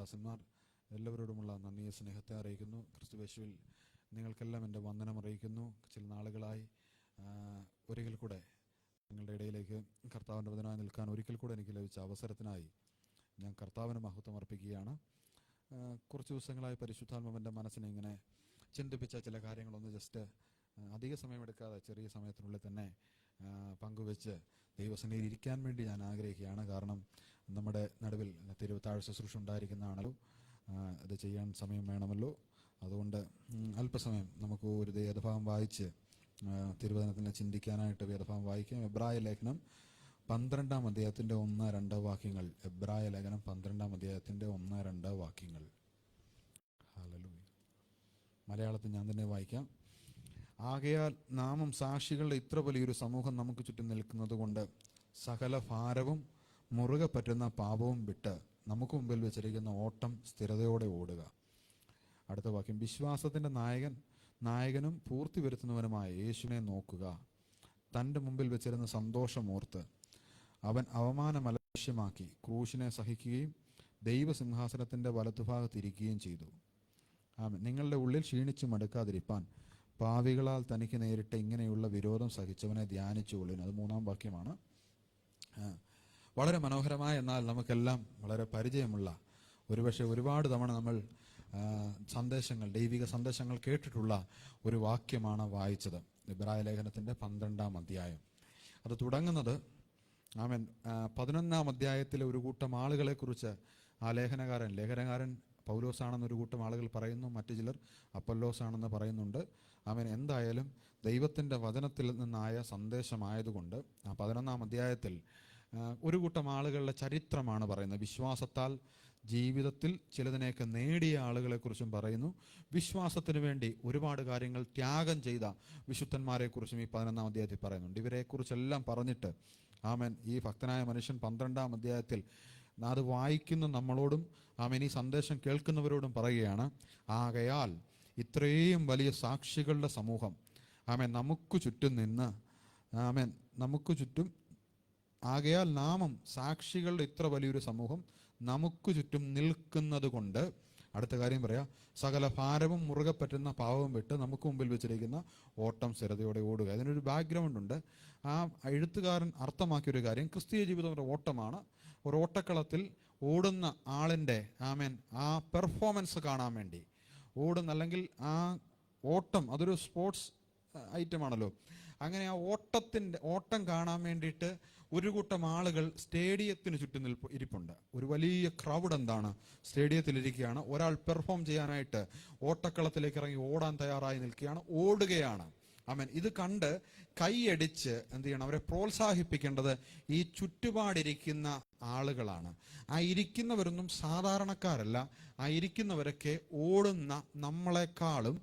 ദൈവദാസന്മാർ എല്ലാവരോടുമുള്ള നന്ദിയെ സ്നേഹത്തെ അറിയിക്കുന്നു. ക്രിസ്തുയേശുവിൽ നിങ്ങൾക്കെല്ലാം എൻ്റെ വന്ദനം അറിയിക്കുന്നു. ചില നാളുകളായി ഒരിക്കൽ കൂടെ നിങ്ങളുടെ ഇടയിലേക്ക് കർത്താവിൻ്റെ വചനമായി നിൽക്കാൻ ഒരിക്കൽ കൂടെ എനിക്ക് ലഭിച്ച അവസരത്തിനായി ഞാൻ കർത്താവിന് മഹത്വം അർപ്പിക്കുകയാണ്. കുറച്ച് ദിവസങ്ങളായി പരിശുദ്ധാത്മാവിൻ്റെ മനസ്സിനെ ഇങ്ങനെ ചിന്തിപ്പിച്ച ചില കാര്യങ്ങളൊന്ന് ജസ്റ്റ് അധിക സമയമെടുക്കാതെ ചെറിയ സമയത്തിനുള്ളിൽ തന്നെ പങ്കുവെച്ച് ദൈവസന്നിധിയിൽ ഇരിക്കാൻ വേണ്ടി ഞാൻ ആഗ്രഹിക്കുകയാണ്. കാരണം നമ്മുടെ നടുവിൽ തിരുവത്താഴ് ശുശ്രൂഷ ഉണ്ടായിരിക്കുന്നതാണല്ലോ, ഇത് ചെയ്യാൻ സമയം വേണമല്ലോ. അതുകൊണ്ട് അല്പസമയം നമുക്ക് ഒരു വേദഭാഗം വായിച്ച് തിരുവചനത്തിനെ ചിന്തിക്കാനായിട്ട് വേദഭാഗം വായിക്കാം. എബ്രായ ലേഖനം 12-ാം അധ്യായത്തിൻ്റെ 1-2 വാക്യങ്ങൾ. എബ്രായ ലേഖനം 12-ാം അധ്യായത്തിൻ്റെ 1-2 വാക്യങ്ങൾ. ഹല്ലേലൂയ. മലയാളത്തിൽ ഞാൻ തന്നെ വായിക്കാം. ആകയാൽ നാമം സാക്ഷികളുടെ ഇത്ര വലിയൊരു സമൂഹം നമുക്ക് ചുറ്റും നിൽക്കുന്നത് കൊണ്ട് സകല ഭാരവും മുറുകെ പറ്റുന്ന പാപവും വിട്ട് നമുക്ക് മുമ്പിൽ വെച്ചിരിക്കുന്ന ഓട്ടം സ്ഥിരതയോടെ ഓടുക. അടുത്ത വാക്യം, വിശ്വാസത്തിൻ്റെ നായകനും പൂർത്തി വരുത്തുന്നവനുമായ യേശുവിനെ നോക്കുക. തൻ്റെ മുമ്പിൽ വെച്ചിരുന്ന സന്തോഷമോർത്ത് അവൻ അവമാനം അലക്ഷ്യമാക്കി ക്രൂശിനെ സഹിക്കുകയും ദൈവസിംഹാസനത്തിൻ്റെ വലത്തുഭാഗത്തിരിക്കുകയും ചെയ്തു. നിങ്ങളുടെ ഉള്ളിൽ ക്ഷീണിച്ചു മടുക്കാതിരിപ്പാൻ പാവികളാൽ തനിക്ക് നേരിട്ട് ഇങ്ങനെയുള്ള വിരോധം സഹിച്ചവനെ ധ്യാനിച്ചുകൊള്ളുന്നു. അത് 3-ാം വാക്യമാണ്. വളരെ മനോഹരമായ, എന്നാൽ നമുക്കെല്ലാം വളരെ പരിചയമുള്ള, ഒരുപക്ഷെ ഒരുപാട് തവണ നമ്മൾ ദൈവിക സന്ദേശങ്ങൾ കേട്ടിട്ടുള്ള ഒരു വാക്യമാണ് വായിച്ചത്. എബ്രായ ലേഖനത്തിൻ്റെ 12-ാം അധ്യായം. അത് തുടങ്ങുന്നത് 11-ാം അധ്യായത്തിലെ ഒരു കൂട്ടം ആളുകളെക്കുറിച്ച് ആ ലേഖനകാരൻ പൗലോസാണെന്നൊരു കൂട്ടം ആളുകൾ പറയുന്നു, മറ്റു ചിലർ അപ്പൊല്ലോസ് ആണെന്ന് പറയുന്നുണ്ട്. എന്തായാലും ദൈവത്തിൻ്റെ വചനത്തിൽ നിന്നായ സന്ദേശമായതുകൊണ്ട് ആ 11-ാം അധ്യായത്തിൽ ഒരു കൂട്ടം ആളുകളുടെ ചരിത്രമാണ് പറയുന്നത്. വിശ്വാസത്താൽ ജീവിതത്തിൽ ചിലതിനെയൊക്കെ നേടിയ ആളുകളെക്കുറിച്ചും പറയുന്നു. വിശ്വാസത്തിന് വേണ്ടി ഒരുപാട് കാര്യങ്ങൾ ത്യാഗം ചെയ്ത വിശുദ്ധന്മാരെക്കുറിച്ചും ഈ 11-ാം അധ്യായത്തിൽ പറയുന്നുണ്ട്. ഇവരെക്കുറിച്ചെല്ലാം പറഞ്ഞിട്ട് ഈ ഭക്തനായ മനുഷ്യൻ 12-ാം അധ്യായത്തിൽ അത് വായിക്കുന്ന നമ്മളോടും ഈ സന്ദേശം കേൾക്കുന്നവരോടും പറയുകയാണ്, ആകയാൽ ഇത്രയും വലിയ സാക്ഷികളുടെ സമൂഹം നമുക്ക് ചുറ്റും നിന്ന് നമുക്ക് ചുറ്റും ആകയാൽ നാമം സാക്ഷികളുടെ ഇത്ര വലിയൊരു സമൂഹം നമുക്ക് ചുറ്റും നിൽക്കുന്നത് കൊണ്ട്, അടുത്ത കാര്യം പറയാം, സകല ഭാരവും മുറുകെ പറ്റുന്ന പാവവും വിട്ട് നമുക്ക് മുമ്പിൽ വെച്ചിരിക്കുന്ന ഓട്ടം സ്ഥിരതയോടെ ഓടുക. അതിനൊരു ബാക്ക്ഗ്രൗണ്ട് ഉണ്ട്. ആ എഴുത്തുകാരൻ അർത്ഥമാക്കിയൊരു കാര്യം, ക്രിസ്തീയ ജീവിതം ഒരു ഓട്ടമാണ്. ഒരു ഓട്ടക്കളത്തിൽ ഓടുന്ന ആളിൻ്റെ ആ പെർഫോമൻസ് കാണാൻ വേണ്ടി അല്ലെങ്കിൽ ആ ഓട്ടം അതൊരു സ്പോർട്സ് ഐറ്റമാണല്ലോ. അങ്ങനെ ആ ഓട്ടം കാണാൻ വേണ്ടിയിട്ട് ഒരു കൂട്ടം ആളുകൾ സ്റ്റേഡിയത്തിന് ചുറ്റും ഇരിപ്പുണ്ട്. ഒരു വലിയ ക്രൗഡ് സ്റ്റേഡിയത്തിലിരിക്കുകയാണ്. ഒരാൾ പെർഫോം ചെയ്യാനായിട്ട് ഓട്ടക്കളത്തിലേക്ക് ഇറങ്ങി ഓടാൻ തയ്യാറായി നിൽക്കുകയാണ്, ഓടുകയാണ്. ഇത് കണ്ട് കൈയടിച്ച് എന്ത് ചെയ്യണം? അവരെ പ്രോത്സാഹിപ്പിക്കേണ്ടത് ഈ ചുറ്റുപാടിരിക്കുന്ന ആളുകളാണ്. ആ ഇരിക്കുന്നവരൊന്നും സാധാരണക്കാരല്ല. ആ ഇരിക്കുന്നവരൊക്കെ ഓടുന്ന നമ്മളെക്കാളും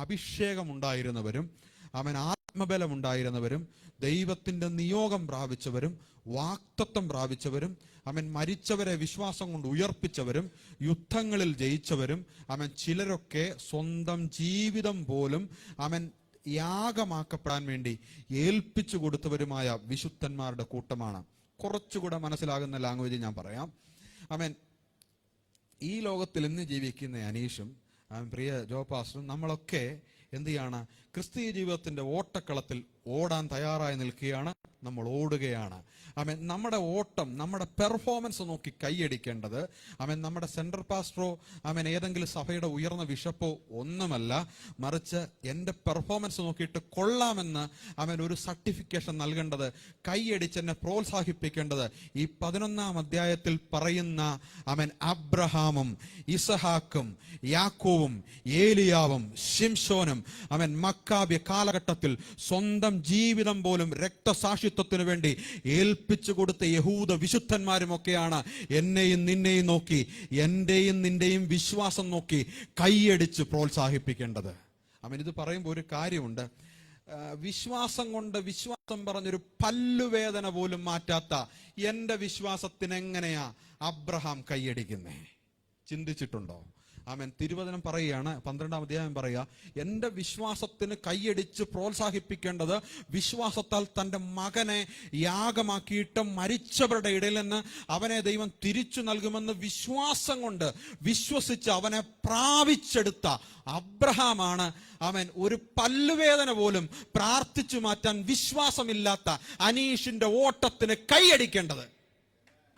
അഭിഷേകമുണ്ടായിരുന്നവരും ആത്മബലമുണ്ടായിരുന്നവരും ദൈവത്തിൻ്റെ നിയോഗം പ്രാപിച്ചവരും വാക്തത്വം പ്രാപിച്ചവരും മരിച്ചവരെ വിശ്വാസം കൊണ്ട് ഉയർപ്പിച്ചവരും യുദ്ധങ്ങളിൽ ജയിച്ചവരും ചിലരൊക്കെ സ്വന്തം ജീവിതം പോലും യാഗമാക്കപ്പെടാൻ വേണ്ടി ഏൽപ്പിച്ചു കൊടുത്തവരുമായ വിശുദ്ധന്മാരുടെ കൂട്ടമാണ്. കുറച്ചുകൂടെ മനസ്സിലാകുന്ന ലാംഗ്വേജ് ഞാൻ പറയാം. ഈ ലോകത്തിൽ ഇന്ന് ജീവിക്കുന്ന അനീഷും പ്രിയ ജോ പാസ്റ്ററും നമ്മളൊക്കെ എന്ത് ചെയ്യാണ്? ക്രിസ്തീയ ജീവിതത്തിന്റെ ഓട്ടക്കളത്തിൽ ഓടാൻ തയ്യാറായി നിൽക്കുകയാണ്. നമ്മൾ ഓടുകയാണ്. നമ്മുടെ ഓട്ടം, നമ്മുടെ പെർഫോമൻസ് നോക്കി കൈയടിക്കേണ്ടത് നമ്മുടെ സെൻട്രൽ പാസ്റ്ററോ ഏതെങ്കിലും സഭയുടെ ഉയർന്ന ബിഷപ്പോ ഒന്നുമല്ല. മറിച്ച് എൻ്റെ പെർഫോമൻസ് നോക്കിയിട്ട് കൊള്ളാമെന്ന് ഒരു സർട്ടിഫിക്കേഷൻ നൽകേണ്ടത്, കൈയടിച്ച് എന്നെ പ്രോത്സാഹിപ്പിക്കേണ്ടത് ഈ 11-ാം അധ്യായത്തിൽ പറയുന്ന അബ്രഹാമും ഇസഹാക്കും യാക്കോവും ഏലിയാവും ശിംശോനും മക്കാബ്യ കാലഘട്ടത്തിൽ സ്വന്തം ജീവിതം പോലും രക്തസാക്ഷിത്വത്തിനു വേണ്ടി ഏൽപ്പിച്ചു കൊടുത്ത യഹൂദ വിശുദ്ധന്മാരുമൊക്കെയാണ് എന്നെയും നിന്നെയും നോക്കി, എന്റെയും നിന്റെയും വിശ്വാസം നോക്കി കൈയടിച്ച് പ്രോത്സാഹിപ്പിക്കേണ്ടത്. ഇത് പറയുമ്പോൾ ഒരു കാര്യമുണ്ട്. വിശ്വാസം കൊണ്ട് വിശ്വാസം പറഞ്ഞൊരു പല്ലുവേദന പോലും മാറ്റാത്ത എന്റെ വിശ്വാസത്തിന് എങ്ങനെയാ അബ്രഹാം കൈയടിക്കുന്നേ? ചിന്തിച്ചിട്ടുണ്ടോ? ആമേൻ. തിരുവചനം പറയുകയാണ്, 12-ാം അധ്യായം പറയുക, എൻ്റെ വിശ്വാസത്തിന് കൈയടിച്ച് പ്രോത്സാഹിപ്പിക്കേണ്ടത് വിശ്വാസത്താൽ തൻ്റെ മകനെ യാഗമാക്കിയിട്ട് മരിച്ചവരുടെ ഇടയിൽ നിന്ന് അവനെ ദൈവം തിരിച്ചു നൽകുമെന്ന് വിശ്വാസം കൊണ്ട് വിശ്വസിച്ച് അവനെ പ്രാപിച്ചെടുത്ത അബ്രഹാമാണ്. ആമേൻ. ഒരു പല്ലുവേദന പോലും പ്രാർത്ഥിച്ചു മാറ്റാൻ വിശ്വാസമില്ലാത്ത അനീഷിന്റെ ഓട്ടത്തിന് കൈയടിക്കേണ്ടത്.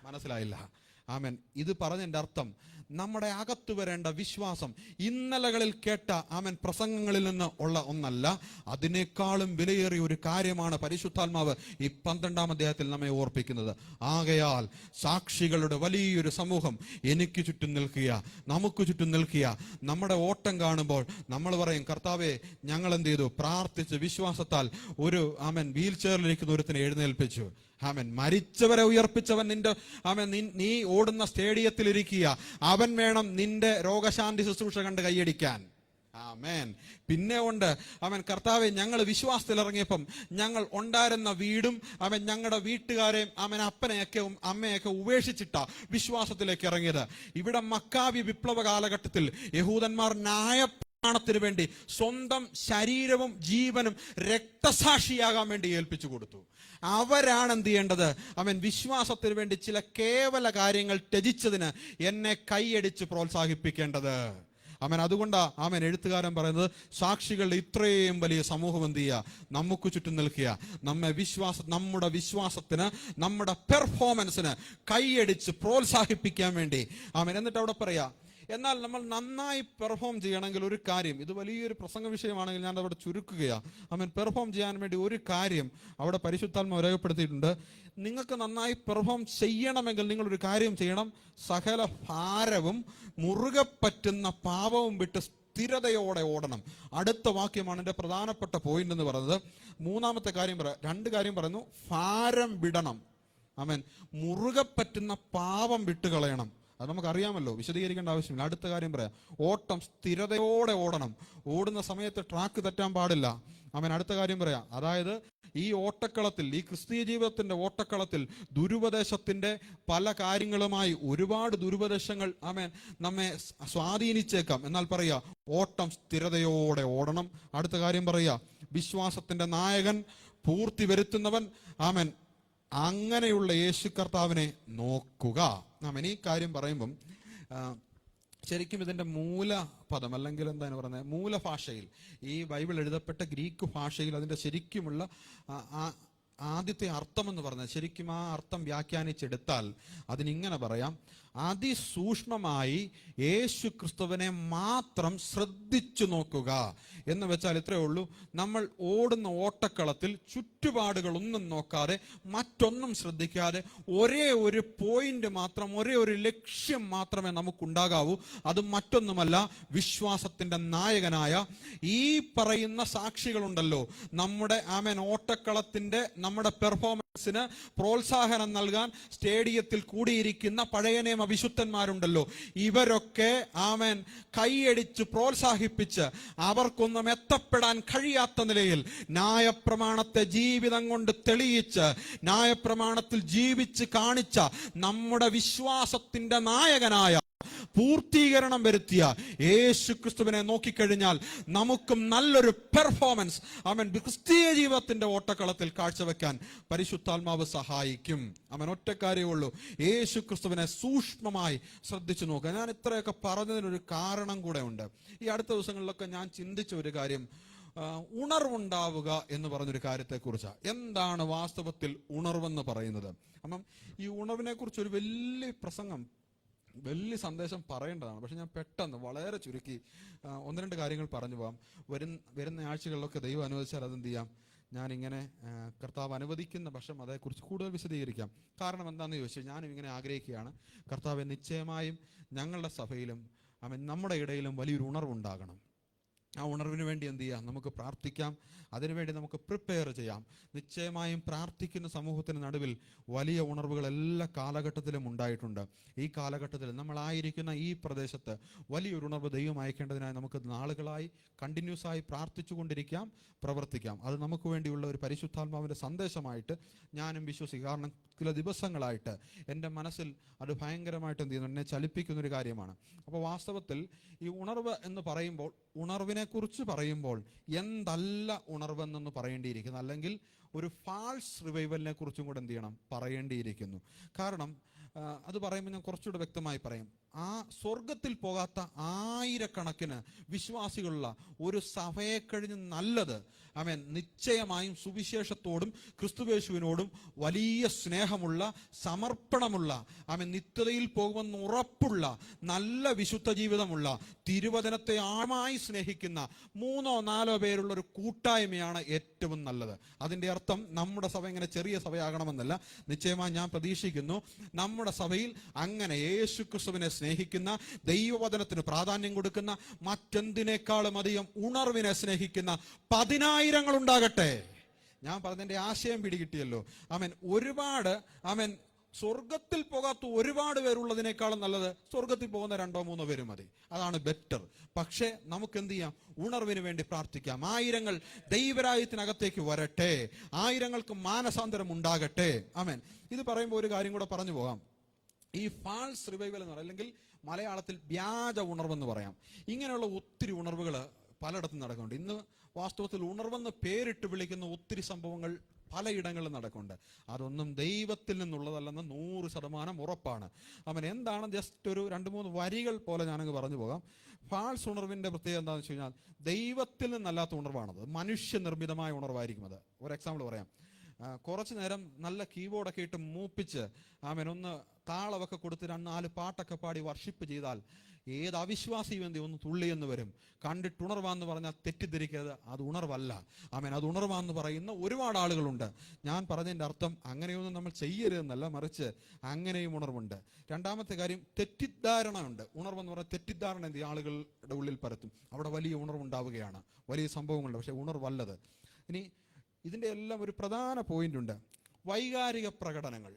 മനസ്സിലായില്ല? ആമേൻ. ഇത് പറഞ്ഞതിൻ്റെ അർത്ഥം നമ്മുടെ അകത്തു വരേണ്ട വിശ്വാസം ഇന്നലകളിൽ കേട്ട ആമേൻ പ്രസംഗങ്ങളിൽ നിന്ന് ഉള്ള ഒന്നല്ല, അതിനേക്കാളും വിലയേറിയ ഒരു കാര്യമാണ് പരിശുദ്ധാത്മാവ് ഈ 12-ാം അധ്യായത്തിൽ നമ്മെ ഓർപ്പിക്കുന്നത്. ആകയാൽ സാക്ഷികളുടെ വലിയൊരു സമൂഹം എനിക്ക് ചുറ്റും നിൽക്കുക, നമുക്ക് ചുറ്റും നിൽക്കുക. നമ്മുടെ ഓട്ടം കാണുമ്പോൾ നമ്മൾ പറയും, കർത്താവേ, ഞങ്ങൾ എന്ത് ചെയ്തു? പ്രാർത്ഥിച്ച് വിശ്വാസത്താൽ ഒരു ആമേൻ വീൽ ചെയറിലിരിക്കുന്ന ഒരുത്തിനെ എഴുന്നേൽപ്പിച്ചു. ആമേൻ. മരിച്ചവരെ ഉയർപ്പിച്ചവൻ നിന്റെ ആമേൻ നീ ഓടുന്ന സ്റ്റേഡിയത്തിൽ ഇരിക്കുക, അവൻ വേണം നിന്റെ രോഗശാന്തി ശുശ്രൂഷ കണ്ട് കൈയടിക്കാൻ. ആമേൻ. പിന്നെ ഉണ്ട് അവൻ, കർത്താവെ, ഞങ്ങൾ വിശ്വാസത്തിൽ ഇറങ്ങിയപ്പം ഞങ്ങൾ ഉണ്ടായിരുന്ന വീടും അവൻ ഞങ്ങളുടെ വീട്ടുകാരെയും അവൻ അപ്പനെയൊക്കെ അമ്മയൊക്കെ ഉപേക്ഷിച്ചിട്ടാ വിശ്വാസത്തിലേക്ക് ഇറങ്ങിയത്. ഇവിടെ മക്കാബി വിപ്ലവ കാലഘട്ടത്തിൽ യഹൂദന്മാർ ന്യായപ്രമാണത്തിന് വേണ്ടി സ്വന്തം ശരീരവും ജീവനും രക്തസാക്ഷിയാകാൻ വേണ്ടി ഏൽപ്പിച്ചു കൊടുത്തു. അവരാണ് എന്ത് ചെയ്യേണ്ടത്? അവൻ വിശ്വാസത്തിന് വേണ്ടി ചില കേവല കാര്യങ്ങൾ ത്യജിച്ചതിന് എന്നെ കൈയടിച്ച് പ്രോത്സാഹിപ്പിക്കേണ്ടത്. അവൻ അതുകൊണ്ടാ അവൻ എഴുത്തുകാരൻ പറയുന്നത്, സാക്ഷികളുടെ ഇത്രയും വലിയ സമൂഹം എന്ത് ചെയ്യുക? നമുക്ക് ചുറ്റും നിൽക്കുക, നമ്മുടെ വിശ്വാസത്തിന്, നമ്മുടെ പെർഫോമൻസിന് കൈയടിച്ച് പ്രോത്സാഹിപ്പിക്കാൻ വേണ്ടി. അവൻ എന്നിട്ട് അവിടെ പറയാ, എന്നാൽ നമ്മൾ നന്നായി പെർഫോം ചെയ്യണമെങ്കിൽ ഒരു കാര്യം, ഇത് വലിയൊരു പ്രസംഗ വിഷയമാണെങ്കിൽ ഞാൻ അവിടെ ചുരുക്കുകയാണ്. അവൻ പെർഫോം ചെയ്യാൻ വേണ്ടി ഒരു കാര്യം അവിടെ പരിശുദ്ധാത്മാവ് രേഖപ്പെടുത്തിയിട്ടുണ്ട്. നിങ്ങൾക്ക് നന്നായി പെർഫോം ചെയ്യണമെങ്കിൽ നിങ്ങളൊരു കാര്യം ചെയ്യണം, സകല ഭാരവും മുറുകെ പറ്റുന്ന പാപവും വിട്ട് സ്ഥിരതയോടെ ഓടണം. അടുത്ത വാക്യമാണ് എൻ്റെ പ്രധാനപ്പെട്ട പോയിന്റ് എന്ന് പറയുന്നത്. മൂന്നാമത്തെ കാര്യം രണ്ട് കാര്യം പറയുന്നു. ഭാരം വിടണം. ആമേൻ. മുറുകെ പറ്റുന്ന പാപം വിട്ടുകളയണം. അത് നമുക്കറിയാമല്ലോ, വിശദീകരിക്കേണ്ട ആവശ്യമില്ല. അടുത്ത കാര്യം പറയാം, ഓട്ടം സ്ഥിരതയോടെ ഓടണം. ഓടുന്ന സമയത്ത് ട്രാക്ക് തെറ്റാൻ പാടില്ല. ആമേൻ. അടുത്ത കാര്യം പറയാം, അതായത് ഈ ഓട്ടക്കളത്തിൽ, ഈ ക്രിസ്തീയ ജീവിതത്തിന്റെ ഓട്ടക്കളത്തിൽ ദുരുപദേശത്തിന്റെ പല കാര്യങ്ങളുമായി ഒരുപാട് ദുരുപദേശങ്ങൾ ആമേൻ നമ്മെ സ്വാധീനിച്ചേക്കാം. എന്നാൽ പറയാ, ഓട്ടം സ്ഥിരതയോടെ ഓടണം. അടുത്ത കാര്യം പറയാ, വിശ്വാസത്തിന്റെ നായകൻ, പൂർത്തി വരുത്തുന്നവൻ, ആമേൻ, അങ്ങനെയുള്ള യേശു കർത്താവിനെ നോക്കുക. ആമേൻ. ഈ കാര്യം പറയുമ്പം ശരിക്കും ഇതിന്റെ മൂലപദം, അല്ലെങ്കിൽ എന്താണ് പറയുന്നത്, മൂലഭാഷയിൽ, ഈ ബൈബിൾ എഴുതപ്പെട്ട ഗ്രീക്ക് ഭാഷയിൽ അതിന്റെ ശരിക്കുമുള്ള ആദ്യത്തെ അർത്ഥം എന്ന് പറഞ്ഞാൽ, ശരിക്കും ആ അർത്ഥം വ്യാഖ്യാനിച്ചെടുത്താൽ അതിനിങ്ങനെ പറയാം, അതിസൂക്ഷ്മമായി യേശു ക്രിസ്തുവിനെ മാത്രം ശ്രദ്ധിച്ചു നോക്കുക എന്ന് വെച്ചാൽ ഇത്രയേ ഉള്ളൂ. നമ്മൾ ഓടുന്ന ഓട്ടക്കളത്തിൽ ചുറ്റുപാടുകളൊന്നും നോക്കാതെ, മറ്റൊന്നും ശ്രദ്ധിക്കാതെ, ഒരേ ഒരു പോയിന്റ് മാത്രം, ഒരേ ഒരു ലക്ഷ്യം മാത്രമേ നമുക്കുണ്ടാകാവൂ. അത് മറ്റൊന്നുമല്ല, വിശ്വാസത്തിന്റെ നായകനായ ഈ പറയുന്ന സാക്ഷികളുണ്ടല്ലോ, നമ്മുടെ ആമേൻ ഓട്ടക്കളത്തിന്റെ, നമ്മുടെ പെർഫോമൻസിന് പ്രോത്സാഹനം നൽകാൻ സ്റ്റേഡിയത്തിൽ കൂടിയിരിക്കുന്ന പഴയ നിയമ വിശുദ്ധന്മാരുണ്ടല്ലോ, ഇവരൊക്കെ ആമേൻ കൈയടിച്ച് പ്രോത്സാഹിപ്പിച്ച് അവർക്കൊന്നും എത്തപ്പെടാൻ കഴിയാത്ത നിലയിൽ ന്യായപ്രമാണത്തെ ജീവിതം കൊണ്ട് തെളിയിച്ച് ന്യായപ്രമാണത്തിൽ ജീവിച്ച് കാണിച്ച നമ്മുടെ വിശ്വാസത്തിന്റെ നായകനായ, പൂർത്തീകരണം വരുത്തിയ യേശു ക്രിസ്തുവിനെ നോക്കിക്കഴിഞ്ഞാൽ നമുക്കും നല്ലൊരു പെർഫോമൻസ് അവൻ ക്രിസ്തീയ ജീവിതത്തിന്റെ ഓട്ടക്കളത്തിൽ കാഴ്ചവെക്കാൻ പരിശുദ്ധാത്മാവ് സഹായിക്കും. അവൻ ഒറ്റക്കാരേ ഉള്ളൂ, യേശു ക്രിസ്തുവിനെ സൂക്ഷ്മമായി ശ്രദ്ധിച്ചു നോക്കുക. ഞാൻ ഇത്രയൊക്കെ പറഞ്ഞതിനൊരു കാരണം കൂടെ ഉണ്ട്. ഈ അടുത്ത ദിവസങ്ങളിലൊക്കെ ഞാൻ ചിന്തിച്ച ഒരു കാര്യം, ഉണർവുണ്ടാവുക എന്ന് പറഞ്ഞൊരു കാര്യത്തെക്കുറിച്ചാണ്. എന്താണ് വാസ്തവത്തിൽ ഉണർവെന്ന് പറയുന്നത്? അപ്പം ഈ ഉണർവിനെ കുറിച്ച് ഒരു വലിയ പ്രസംഗം, വലിയ സന്ദേശം പറയേണ്ടതാണ്. പക്ഷെ ഞാൻ പെട്ടെന്ന് വളരെ ചുരുക്കി ഒന്ന് രണ്ട് കാര്യങ്ങൾ പറഞ്ഞു പോകാം. വരുന്ന ആഴ്ചകളിലൊക്കെ ദൈവം അനുവദിച്ചാൽ അതെന്ത് ചെയ്യാം, ഞാനിങ്ങനെ കർത്താവ് അനുവദിക്കുന്ന പക്ഷം അതേക്കുറിച്ച് കൂടുതൽ വിശദീകരിക്കാം. കാരണം എന്താണെന്ന് ചോദിച്ചാൽ, ഞാനും ഇങ്ങനെ ആഗ്രഹിക്കുകയാണ്, കർത്താവ് നിശ്ചയമായും ഞങ്ങളുടെ സഭയിലും നമ്മുടെ ഇടയിലും വലിയൊരു ഉണർവുണ്ടാകണം. ആ ഉണർവിന് വേണ്ടി എന്ത് ചെയ്യാം? നമുക്ക് പ്രാർത്ഥിക്കാം. അതിനുവേണ്ടി നമുക്ക് പ്രിപ്പയർ ചെയ്യാം. നിശ്ചയമായും പ്രാർത്ഥിക്കുന്ന സമൂഹത്തിന് നടുവിൽ വലിയ ഉണർവുകൾ എല്ലാ കാലഘട്ടത്തിലും ഉണ്ടായിട്ടുണ്ട്. ഈ കാലഘട്ടത്തിൽ നമ്മളായിരിക്കുന്ന ഈ പ്രദേശത്ത് വലിയൊരു ഉണർവ് ദൈവം അയക്കേണ്ടതിനായി നമുക്ക് നാളുകളായി കണ്ടിന്യൂസ് ആയി പ്രാർത്ഥിച്ചു കൊണ്ടിരിക്കാം, പ്രവർത്തിക്കാം. അത് നമുക്ക് വേണ്ടിയുള്ള ഒരു പരിശുദ്ധാത്മാവിൻ്റെ സന്ദേശമായിട്ട് ഞാനും വിശ്വസിക്കും. കാരണം ചില ദിവസങ്ങളായിട്ട് എൻ്റെ മനസ്സിൽ അത് ഭയങ്കരമായിട്ട് എന്ത് ചെയ്യുന്നു, എന്നെ ചലിപ്പിക്കുന്നൊരു കാര്യമാണ്. അപ്പോൾ വാസ്തവത്തിൽ ഈ ഉണർവ് എന്ന് പറയുമ്പോൾ, ഉണർവിനെ കുറിച്ച് പറയുമ്പോൾ എന്തല്ല ഉണർവെന്നൊന്ന് പറയേണ്ടിയിരിക്കുന്നു, അല്ലെങ്കിൽ ഒരു ഫാൾസ് റിവൈവലിനെ കുറിച്ചും കൂടെ എന്ത് ചെയ്യണം, പറയേണ്ടിയിരിക്കുന്നു. കാരണം അത് പറയുമ്പോൾ ഞാൻ കുറച്ചുകൂടെ വ്യക്തമായി പറയും. ആ സ്വർഗത്തിൽ പോകാത്ത ആയിരക്കണക്കിന് വിശ്വാസികളുള്ള ഒരു സഭയെ കഴിഞ്ഞ് നല്ലത്, ആമേൻ, നിശ്ചയമായും സുവിശേഷത്തോടും ക്രിസ്തുയേശുവിനോടും വലിയ സ്നേഹമുള്ള, സമർപ്പണമുള്ള, ആമേൻ, നിത്യതയിൽ പോകുമെന്ന് ഉറപ്പുള്ള, നല്ല വിശുദ്ധ ജീവിതമുള്ള, തിരുവചനത്തെ ആഴമായി സ്നേഹിക്കുന്ന 3-4 പേരുള്ള ഒരു കൂട്ടായ്മയാണ് ഏറ്റവും നല്ലത്. അതിൻ്റെ അർത്ഥം നമ്മുടെ സഭ ഇങ്ങനെ ചെറിയ സഭയാകണമെന്നല്ല. നിശ്ചയമായി ഞാൻ പ്രതീക്ഷിക്കുന്നു നമ്മുടെ സഭയിൽ അങ്ങനെ യേശു ക്രിസ്തുവിനെ സ്നേഹിക്കുന്ന, ദൈവവചനത്തിന് പ്രാധാന്യം കൊടുക്കുന്ന, മറ്റെന്തിനേക്കാളും അധികം ഉണർവിനെ സ്നേഹിക്കുന്ന 10,000 ഉണ്ടാകട്ടെ. ഞാൻ പറഞ്ഞതിന്റെ ആശയം പിടികിട്ടിയല്ലോ. ആമേൻ. ഒരുപാട്, ആമേൻ, സ്വർഗത്തിൽ പോകാത്ത ഒരുപാട് പേരുള്ളതിനേക്കാളും നല്ലത് സ്വർഗത്തിൽ പോകുന്ന 2-3 പേര് മതി. അതാണ് ബെറ്റർ. പക്ഷേ നമുക്ക് എന്ത് ചെയ്യാം? ഉണർവിന് വേണ്ടി പ്രാർത്ഥിക്കാം. 1000 ദൈവരാജ്യത്തിനകത്തേക്ക് വരട്ടെ, 1000 മാനസാന്തരം ഉണ്ടാകട്ടെ. ആമേൻ. ഇത് പറയുമ്പോൾ ഒരു കാര്യം കൂടെ പറഞ്ഞു പോകാം. ഈ ഫാൾസ് റിവൈവൽ എന്ന് പറയാം, അല്ലെങ്കിൽ മലയാളത്തിൽ വ്യാജ ഉണർവെന്ന് പറയാം. ഇങ്ങനെയുള്ള ഒത്തിരി ഉണർവുകൾ പലയിടത്തും നടക്കുന്നുണ്ട്. ഇന്ന് വാസ്തവത്തിൽ ഉണർവെന്ന് പേരിട്ട് വിളിക്കുന്ന ഒത്തിരി സംഭവങ്ങൾ പലയിടങ്ങളിലും നടക്കുന്നുണ്ട്. അതൊന്നും ദൈവത്തിൽ നിന്നുള്ളതല്ലെന്ന് 100% ഉറപ്പാണ്. അവൻ എന്താണ്, ജസ്റ്റ് ഒരു 2-3 വരികൾ പോലെ ഞാനങ്ങ് പറഞ്ഞു പോകാം. ഫാൾസ് ഉണർവിന്റെ പ്രത്യേകത എന്താണെന്ന് വെച്ച് കഴിഞ്ഞാൽ ദൈവത്തിൽ നിന്നല്ലാത്ത ഉണർവാണത്. മനുഷ്യനിർമ്മിതമായ ഉണർവായിരിക്കും അത്. ഒരു എക്സാമ്പിൾ പറയാം. കുറച്ചു നേരം നല്ല കീബോർഡൊക്കെ ഇട്ട് മൂപ്പിച്ച് ഒന്ന് താളമൊക്കെ കൊടുത്ത് 4 പാട്ടൊക്കെ പാടി വർഷിപ്പ് ചെയ്താൽ ഏത് അവിശ്വാസിയും എന്ത് ഒന്ന് തുള്ളിയെന്ന് വരും. കണ്ടിട്ട് ഉണർവാന്ന് പറഞ്ഞാൽ തെറ്റിദ്ധരിക്കരുത്, അത് ഉണർവല്ല. അത് ഉണർവാന്ന് പറയുന്ന ഒരുപാട് ആളുകളുണ്ട്. ഞാൻ പറഞ്ഞതിൻ്റെ അർത്ഥം അങ്ങനെയൊന്നും നമ്മൾ ചെയ്യരുതെന്നല്ല, മറിച്ച് അങ്ങനെയും ഉണർവുണ്ട്. രണ്ടാമത്തെ കാര്യം, തെറ്റിദ്ധാരണ ഉണ്ട്. ഉണർവെന്ന് പറഞ്ഞാൽ തെറ്റിദ്ധാരണ എന്ത് ആളുകളുടെ ഉള്ളിൽ പരത്തും. അവിടെ വലിയ ഉണർവുണ്ടാവുകയാണ്, വലിയ സംഭവങ്ങളുണ്ട്, പക്ഷെ ഉണർവല്ലത്. ഇനി ഇതിൻ്റെ എല്ലാം ഒരു പ്രധാന പോയിന്റ് ഉണ്ട്, വൈകാരിക പ്രകടനങ്ങൾ.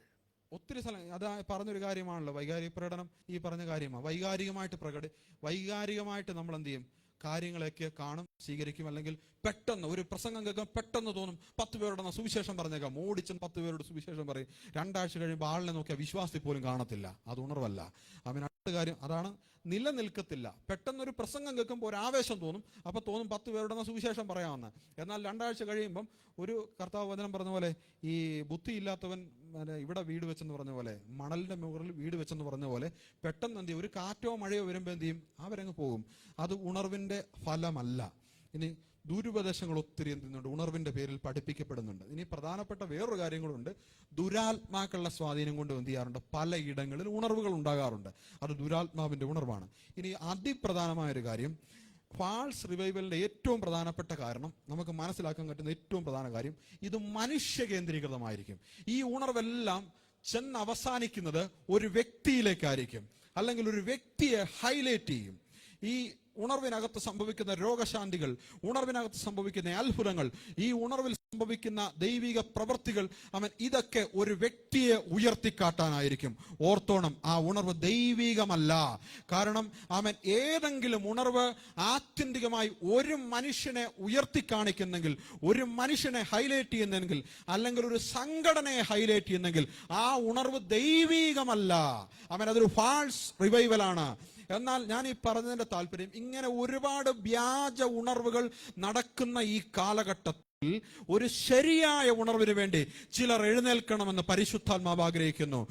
ഒത്തിരി സ്ഥലം അത് പറഞ്ഞൊരു കാര്യമാണല്ലോ വൈകാരിക പ്രകടനം. ഈ പറഞ്ഞ കാര്യമാണ് വൈകാരികമായിട്ട് നമ്മൾ എന്ത് ചെയ്യും? കാര്യങ്ങളൊക്കെ കാണും, സ്വീകരിക്കും. അല്ലെങ്കിൽ പെട്ടെന്ന് ഒരു പ്രസംഗം കേൾക്കാൻ പെട്ടെന്ന് തോന്നും 10 പേരോട് സുവിശേഷം പറഞ്ഞേക്കാം, ഓടിച്ചും 10 പേരോട് സുവിശേഷം പറയും. 2 ആഴ്ച കഴിയുമ്പോൾ ആളിനെ നോക്കിയാൽ വിശ്വാസി പോലും കാണത്തില്ല. അത് ഉണർവല്ല. അടുത്ത കാര്യം അതാണ്, നിലനിൽക്കത്തില്ല. പെട്ടെന്നൊരു പ്രസംഗം കേൾക്കുമ്പോൾ ഒരു ആവേശം തോന്നും, അപ്പോൾ തോന്നും 10 പേരോട് സുവിശേഷം പറയാമെന്ന്. എന്നാൽ 2 ആഴ്ച കഴിയുമ്പം ഒരു കർത്താവ് വചനം പറഞ്ഞ പോലെ, ഈ ബുദ്ധിയില്ലാത്തവൻ ഇവിടെ വീട് വെച്ചെന്ന് പറഞ്ഞ പോലെ, മണലിന്റെ മുകളിൽ വീട് വെച്ചെന്ന് പറഞ്ഞ പോലെ, പെട്ടെന്ന് എന്ത് ചെയ്യും? ഒരു കാറ്റോ മഴയോ വരുമ്പോൾ എന്ത് ചെയ്യും? അവരങ്ങ് പോകും. അത് ഉണർവിന്റെ ഫലമല്ല. ഇനി ദുരുപദേശങ്ങൾ ഒത്തിരി എന്തുന്നുണ്ട്, ഉണർവിന്റെ പേരിൽ പഠിപ്പിക്കപ്പെടുന്നുണ്ട്. ഇനി പ്രധാനപ്പെട്ട വേറൊരു കാര്യം കൂടെ ഉണ്ട്. ദുരാത്മാക്കളുടെ സ്വാധീനം കൊണ്ട് എന്ത് ചെയ്യാറുണ്ട്? പലയിടങ്ങളിൽ ഉണർവുകൾ ഉണ്ടാകാറുണ്ട്. അത് ദുരാത്മാവിന്റെ ഉണർവാണ്. ഇനി അതിപ്രധാനമായൊരു കാര്യം, ഫാൾസ് റിവൈവലിന്റെ ഏറ്റവും പ്രധാനപ്പെട്ട കാരണം, നമുക്ക് മനസ്സിലാക്കാൻ പറ്റുന്ന ഏറ്റവും പ്രധാന കാര്യം, ഇത് മനുഷ്യ കേന്ദ്രീകൃതമായിരിക്കും. ഈ ഉണർവെല്ലാം ചെന്ന് അവസാനിക്കുന്നത് ഒരു വ്യക്തിയിലേക്കായിരിക്കും, അല്ലെങ്കിൽ ഒരു വ്യക്തിയെ ഹൈലൈറ്റ് ചെയ്യും. ഈ ഉണർവിനകത്ത് സംഭവിക്കുന്ന രോഗശാന്തികൾ, ഉണർവിനകത്ത് സംഭവിക്കുന്ന അത്ഭുതങ്ങൾ, ഈ ഉണർവിൽ സംഭവിക്കുന്ന ദൈവിക പ്രവൃത്തികൾ, ഇതൊക്കെ ഒരു വ്യക്തിയെ ഉയർത്തിക്കാട്ടാനായിരിക്കും. ഓർത്തോണം, ആ ഉണർവ് ദൈവികമല്ല. കാരണം ഏതെങ്കിലും ഉണർവ് ആത്യന്തികമായി ഒരു മനുഷ്യനെ ഉയർത്തിക്കാണിക്കുന്നെങ്കിൽ, ഒരു മനുഷ്യനെ ഹൈലൈറ്റ് ചെയ്യുന്നെങ്കിൽ, അല്ലെങ്കിൽ ഒരു സംഘടനയെ ഹൈലൈറ്റ് ചെയ്യുന്നെങ്കിൽ, ആ ഉണർവ് ദൈവികമല്ല. അതൊരു ഫാൾസ് റിവൈവലാണ്. എന്നാൽ ഞാൻ ഈ പറഞ്ഞതിന്റെ താല്പര്യം, ഇങ്ങനെ ഒരുപാട് വ്യാജ ഉണർവുകൾ നടക്കുന്ന ഈ കാലഘട്ടത്തിൽ ഒരു ശരിയായ ഉണർവിന് വേണ്ടി ചിലർ എഴുന്നേൽക്കണമെന്ന് പരിശുദ്ധാത്മാവ് ആഗ്രഹിക്കുന്നു.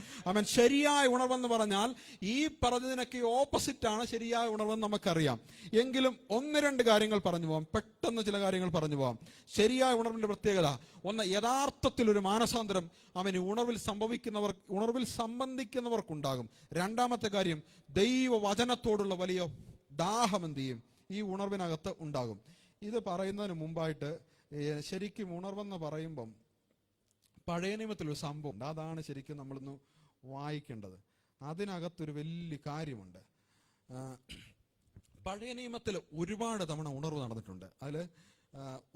ശരിയായ ഉണർവെന്ന് പറഞ്ഞാൽ ഈ പറഞ്ഞതിനൊക്കെ ഓപ്പോസിറ്റാണ് ശരിയായ ഉണർവെന്ന് നമുക്കറിയാം. എങ്കിലും 1-2 കാര്യങ്ങൾ പറഞ്ഞു പോകാം, പെട്ടെന്ന് ചില കാര്യങ്ങൾ പറഞ്ഞു പോകാം. ശരിയായ ഉണർവിന്റെ പ്രത്യേകത ഒന്ന്, യഥാർത്ഥത്തിൽ ഒരു മാനസാന്തരം ഉണർവിൽ സംബന്ധിക്കുന്നവർക്കുണ്ടാകും. രണ്ടാമത്തെ കാര്യം, ദൈവവചനത്തോടുള്ള വലിയ ദാഹം എന്ത് ചെയ്യും? ഈ ഉണർവിനകത്ത് ഉണ്ടാകും. ഇത് പറയുന്നതിന് മുമ്പായിട്ട് ശരിക്കും ഉണർവെന്ന് പറയുമ്പം പഴയ നിയമത്തിലൊരു സംഭവം ഉണ്ട്. അതാണ് ശരിക്കും നമ്മളൊന്ന് വായിക്കേണ്ടത്. അതിനകത്തൊരു വലിയ കാര്യമുണ്ട്. പഴയ നിയമത്തിൽ ഒരുപാട് തവണ ഉണർവ് നടന്നിട്ടുണ്ട്. അതിൽ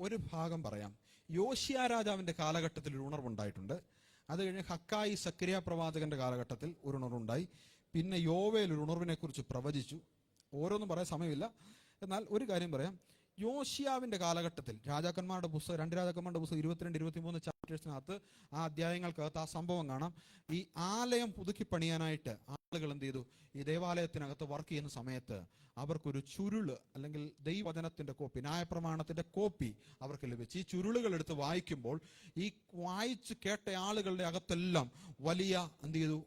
ഒരു ഭാഗം പറയാം. യോശിയ രാജാവിൻ്റെ കാലഘട്ടത്തിൽ ഒരു ഉണർവുണ്ടായിട്ടുണ്ട്. അത് കഴിഞ്ഞ് ഹക്കായി സക്കരിയ പ്രവാചകന്റെ കാലഘട്ടത്തിൽ ഒരു ഉണർവുണ്ടായി. പിന്നെ യോവേൽ ഒരു ഉണർവിനെ കുറിച്ച് പ്രവചിച്ചു. ഓരോന്നും പറയാൻ സമയമില്ല. എന്നാൽ ഒരു കാര്യം പറയാം. യോശിയാവിൻ്റെ കാലഘട്ടത്തിൽ രാജാക്കന്മാരുടെ പുസ്തകം 2 രാജാക്കന്മാരുടെ പുസ്തകം 22-23 ചാപ്റ്റേഴ്സിനകത്ത് ആ അധ്യായങ്ങൾക്കകത്ത് ആ സംഭവം കാണാം. ഈ ആലയം പുതുക്കി പണിയാനായിട്ട് ആളുകൾ എന്ത് ചെയ്തു? ഈ ദേവാലയത്തിനകത്ത് വർക്ക് ചെയ്യുന്ന സമയത്ത് അവർക്കൊരു ചുരുള് അല്ലെങ്കിൽ ദൈവവചനത്തിന്റെ കോപ്പി, ന്യായപ്രമാണത്തിന്റെ കോപ്പി അവർക്ക് ലഭിച്ചു. ഈ ചുരുളുകൾ എടുത്ത് വായിക്കുമ്പോൾ ഈ വായിച്ച് കേട്ട ആളുകളുടെ അകത്തെല്ലാം വലിയ എന്ത് ചെയ്തു?